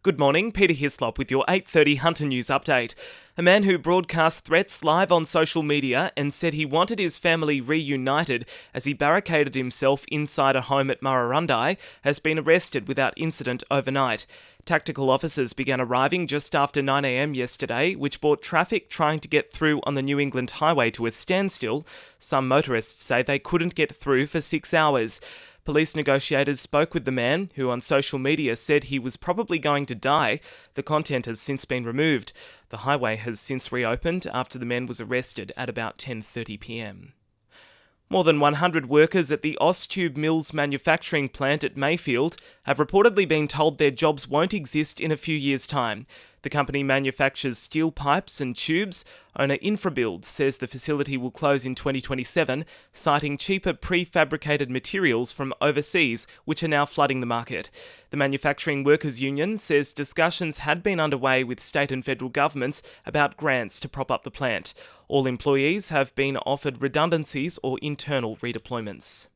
Good morning, Peter Hyslop with your 8:30 Hunter News update. A man who broadcast threats live on social media and said he wanted his family reunited as he barricaded himself inside a home at Murrurundi has been arrested without incident overnight. Tactical officers began arriving just after 9 a.m. yesterday, which brought traffic trying to get through on the New England Highway to a standstill. Some motorists say they couldn't get through for 6 hours. Police negotiators spoke with the man, who on social media said he was probably going to die. The content has since been removed. The highway has since reopened after the man was arrested at about 10:30 p.m. More than 100 workers at the Austube Mills manufacturing plant at Mayfield have reportedly been told their jobs won't exist in a few years' time. The company manufactures steel pipes and tubes. Owner Infrabuild says the facility will close in 2027, citing cheaper prefabricated materials from overseas, which are now flooding the market. The Manufacturing Workers Union says discussions had been underway with state and federal governments about grants to prop up the plant. All employees have been offered redundancies or internal redeployments.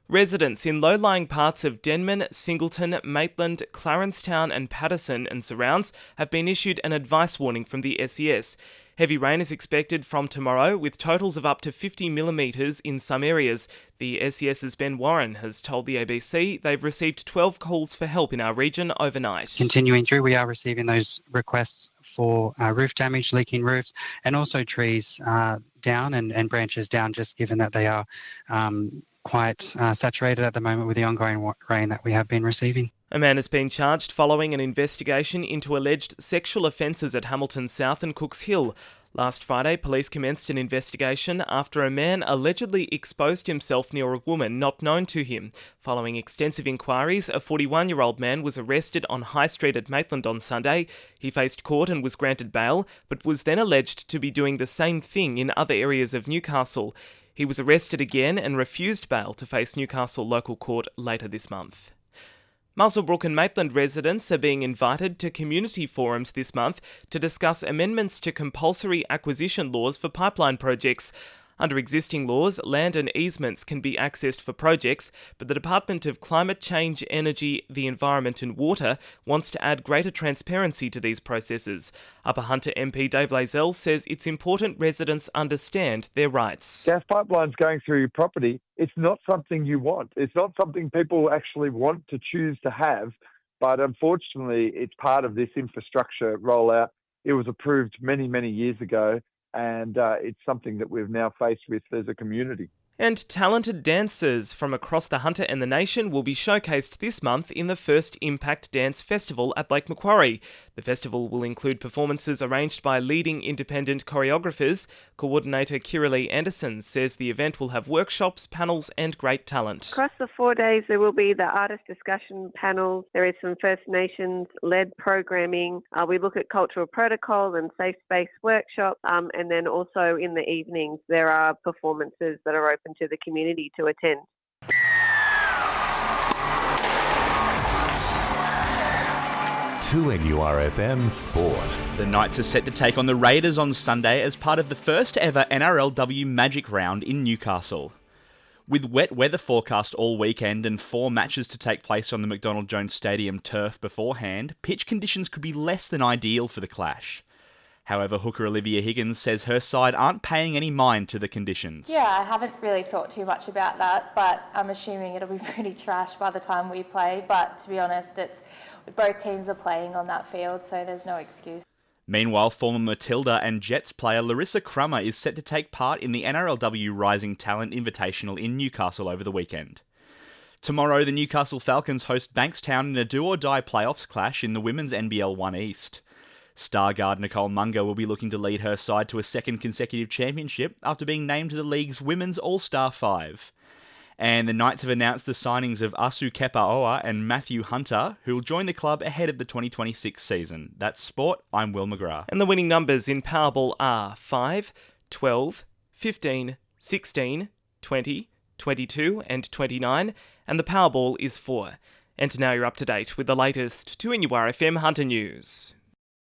Residents in low-lying parts of Denman, Singleton, Maitland, Clarencetown and Patterson and surrounds have been issued an advice warning from the SES. Heavy rain is expected from tomorrow, with totals of up to 50 millimetres in some areas. The SES's Ben Warren has told the ABC they've received 12 calls for help in our region overnight. Continuing through, we are receiving those requests for roof damage, leaking roofs, and also trees down and branches down, just given that they are quite saturated at the moment with the ongoing rain that we have been receiving. A man has been charged following an investigation into alleged sexual offences at Hamilton South and Cooks Hill. Last Friday, police commenced an investigation after a man allegedly exposed himself near a woman not known to him. Following extensive inquiries, a 41-year-old man was arrested on High Street at Maitland on Sunday. He faced court and was granted bail, but was then alleged to be doing the same thing in other areas of Newcastle. He was arrested again and refused bail to face Newcastle local court later this month. Muswellbrook and Maitland residents are being invited to community forums this month to discuss amendments to compulsory acquisition laws for pipeline projects. Under existing laws, land and easements can be accessed for projects, but the Department of Climate Change, Energy, the Environment and Water wants to add greater transparency to these processes. Upper Hunter MP Dave Lazell says it's important residents understand their rights. Gas pipelines going through your property, it's not something you want. It's not something people actually want to choose to have, but unfortunately it's part of this infrastructure rollout. It was approved many, many years ago. And it's something that we've now faced with as a community. And talented dancers from across the Hunter and the nation will be showcased this month in the first Impact Dance Festival at Lake Macquarie. The festival will include performances arranged by leading independent choreographers. Coordinator Kiralee Anderson says the event will have workshops, panels and great talent. Across the 4 days there will be the artist discussion panels. There is some First Nations-led programming. We look at cultural protocols and safe space workshops. And then also in the evenings there are performances that are open to the community to attend. 2NURFM Sport. The Knights are set to take on the Raiders on Sunday as part of the first ever NRLW Magic Round in Newcastle. With wet weather forecast all weekend and 4 matches to take place on the McDonald Jones Stadium turf beforehand, pitch conditions could be less than ideal for the clash. However, hooker Olivia Higgins says her side aren't paying any mind to the conditions. Yeah, I haven't really thought too much about that, but I'm assuming it'll be pretty trash by the time we play. But to be honest, both teams are playing on that field, so there's no excuse. Meanwhile, former Matilda and Jets player Larissa Crummer is set to take part in the NRLW Rising Talent Invitational in Newcastle over the weekend. Tomorrow, the Newcastle Falcons host Bankstown in a do-or-die playoffs clash in the Women's NBL 1 East. Star guard Nicole Munger will be looking to lead her side to a second consecutive championship after being named to the league's Women's All-Star 5. And the Knights have announced the signings of Asu Kepaoa and Matthew Hunter, who will join the club ahead of the 2026 season. That's Sport, I'm Will McGrath. And the winning numbers in Powerball are 5, 12, 15, 16, 20, 22 and 29, and the Powerball is 4. And now you're up to date with the latest 2NURFM Hunter News.